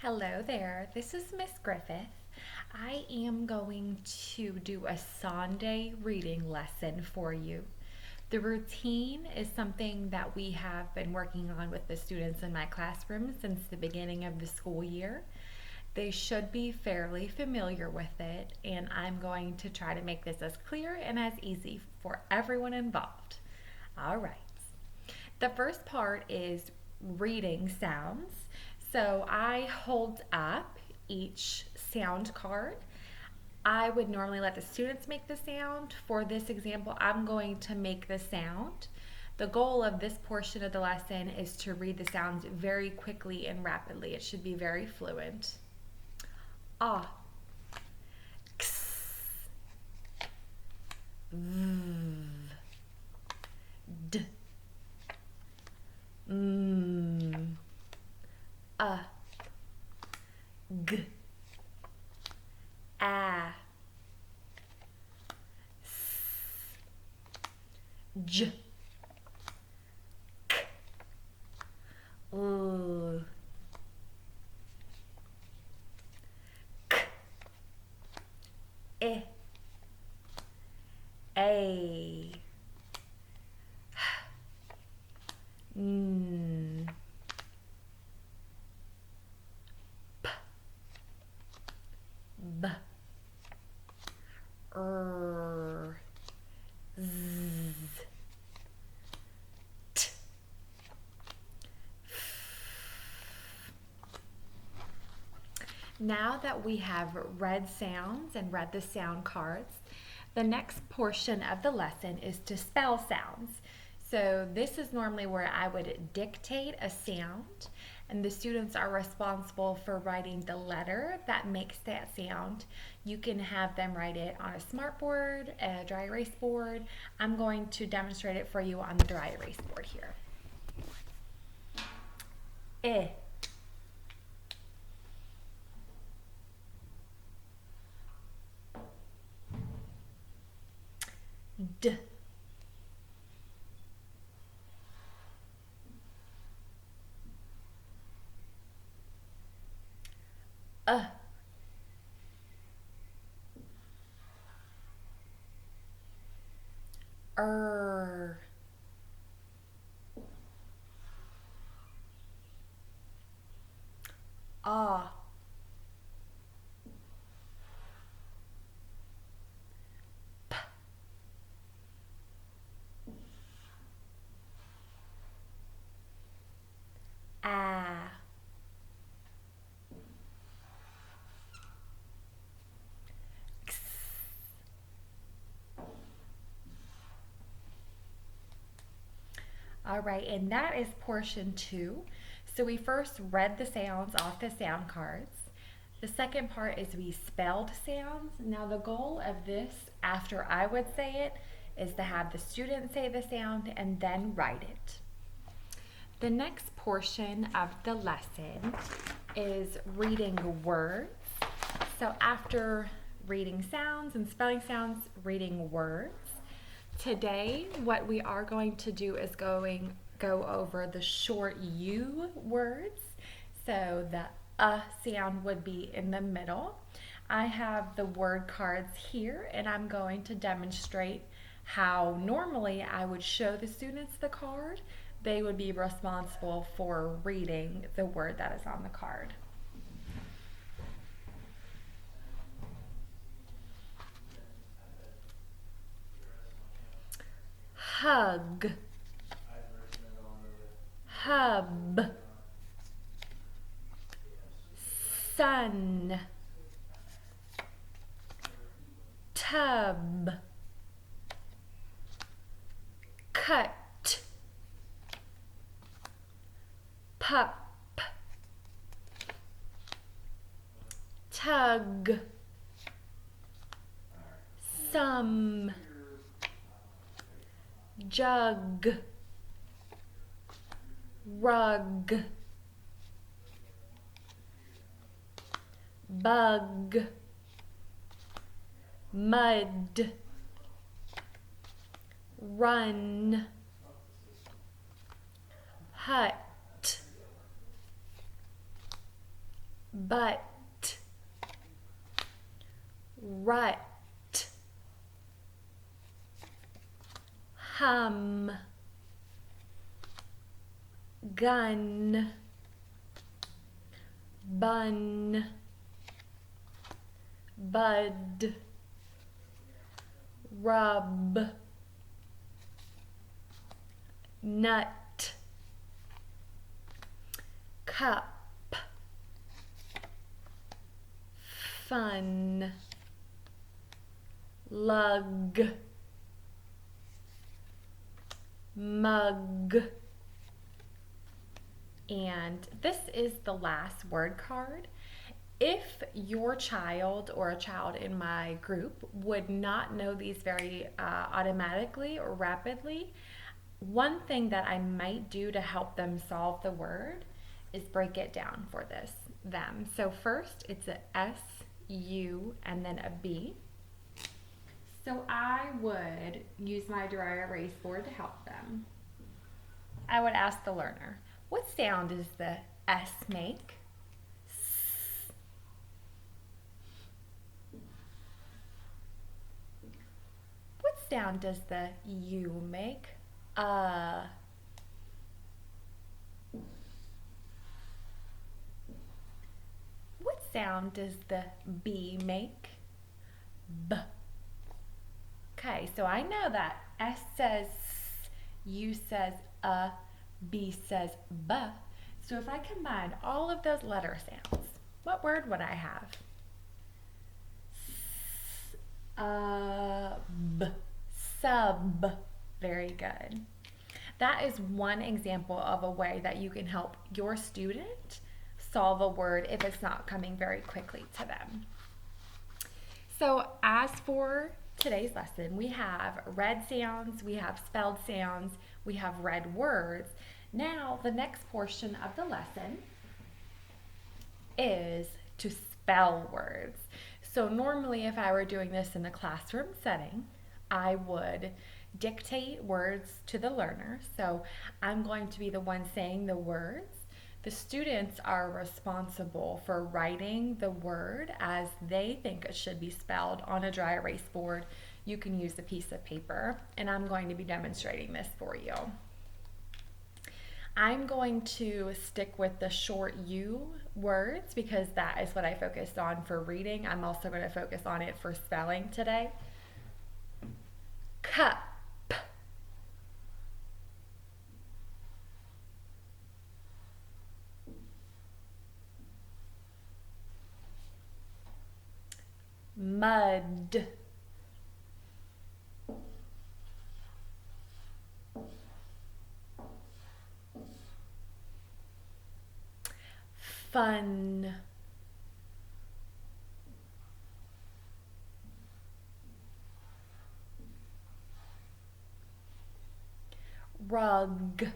Hello there, this is Miss Griffith. I am going to do a Sunday reading lesson for you. The routine is something that we have been working on with the students in my classroom since the beginning of the school year. They should be fairly familiar with it, and I'm going to try to make this as clear and as easy for everyone involved. All right. The first part is reading sounds. So I hold up each sound card. I would normally let the students make the sound. For this example, I'm going to make the sound. The goal of this portion of the lesson is to read the sounds very quickly and rapidly. It should be very fluent. Ah, x, v, d, m, a, g, a, s, j, k, l, k, I, a, n, p, b, z, t, Now that we have read sounds and read the sound cards, the next portion of the lesson is to spell sounds. So this is normally where I would dictate a sound, and the students are responsible for writing the letter that makes that sound. You can have them write it on a smartboard, a dry erase board. I'm going to demonstrate it for you on the dry erase board here. I, d, er, ah, p, a. All right, and that is portion 2. So we first read the sounds off the sound cards. The second part is we spelled sounds. Now the goal of this, after I would say it, is to have the student say the sound and then write it. The next portion of the lesson is reading words. So after reading sounds and spelling sounds, reading words. Today, what we are going to do is go over the short U words. So the sound would be in the middle. I have the word cards here, and I'm going to demonstrate how normally I would show the students the card. They would be responsible for reading the word that is on the card. Hug, hub, sun, tub, cut, pup, tug, some, jug, rug, bug, mud, run, hut, but, rut, hum, gun, bun, bud, rub, nut, cup, fun, lug, mug. And this is the last word card. If your child or a child in my group would not know these very automatically or rapidly, one thing that I might do to help them solve the word is break it down for them. So first it's a S, U, and then a B. So I would use my dry erase board to help them. I would ask the learner, what sound does the S make? What sound does the U make? What sound does the B make? B. Okay, so I know that S says S, U says B says B. So if I combine all of those letter sounds, what word would I have? B. Sub. Very good. That is one example of a way that you can help your student solve a word if it's not coming very quickly to them. So as for today's lesson, we have read sounds, we have spelled sounds, we have read words. Now the next portion of the lesson is to spell words. So normally if I were doing this in a classroom setting, I would dictate words to the learner. So I'm going to be the one saying the words. The students are responsible for writing the word as they think it should be spelled on a dry erase board. You can use a piece of paper, and I'm going to be demonstrating this for you. I'm going to stick with the short U words because that is what I focused on for reading. I'm also going to focus on it for spelling today. Cup. Mud. Fun. Rug.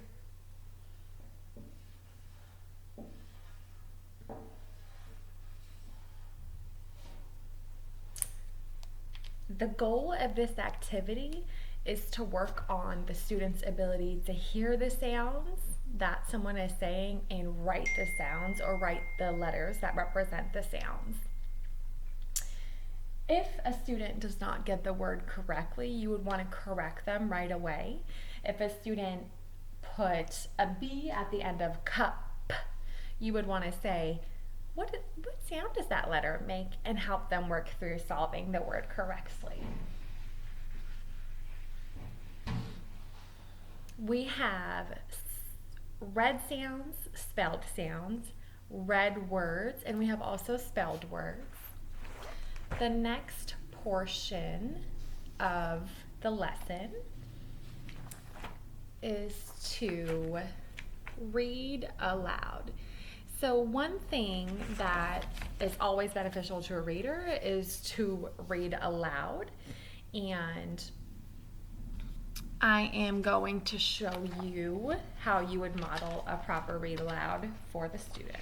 The goal of this activity is to work on the student's ability to hear the sounds that someone is saying and write the sounds or write the letters that represent the sounds. If a student does not get the word correctly, you would want to correct them right away. If a student put a B at the end of cup, you would want to say, what sound does that letter make, and help them work through solving the word correctly. We have read sounds, spelled sounds, read words, and we have also spelled words. The next portion of the lesson is to read aloud. So one thing that is always beneficial to a reader is to read aloud, and I am going to show you how you would model a proper read aloud for the students.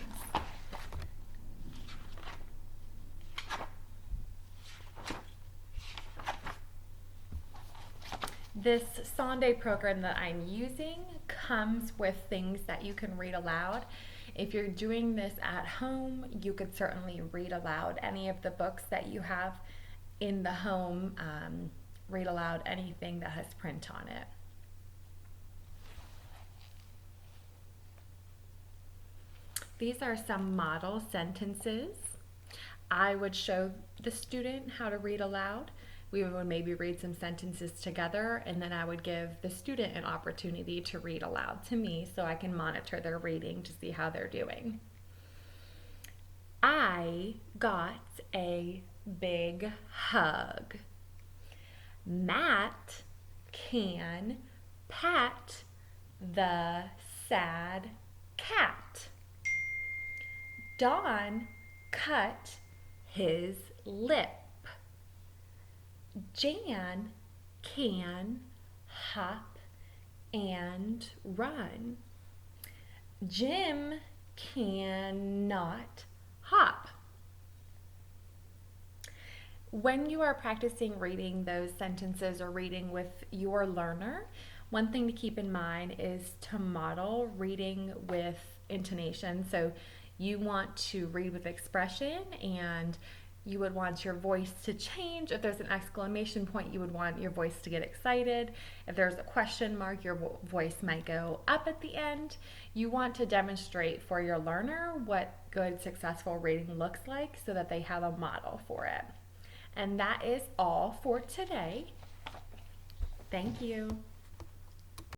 This Sonde program that I'm using comes with things that you can read aloud. If you're doing this at home, you could certainly read aloud any of the books that you have in the home. Read aloud anything that has print on it. These are some model sentences. I would show the student how to read aloud. We would maybe read some sentences together, and then I would give the student an opportunity to read aloud to me so I can monitor their reading to see how they're doing. I got a big hug. Matt can pat the sad cat. Don cut his lip. Jan can hop and run. Jim cannot hop. When you are practicing reading those sentences or reading with your learner, one thing to keep in mind is to model reading with intonation. So you want to read with expression, and you would want your voice to change. If there's an exclamation point, you would want your voice to get excited. If there's a question mark, your voice might go up at the end. You want to demonstrate for your learner what good, successful reading looks like so that they have a model for it. And that is all for today. Thank you.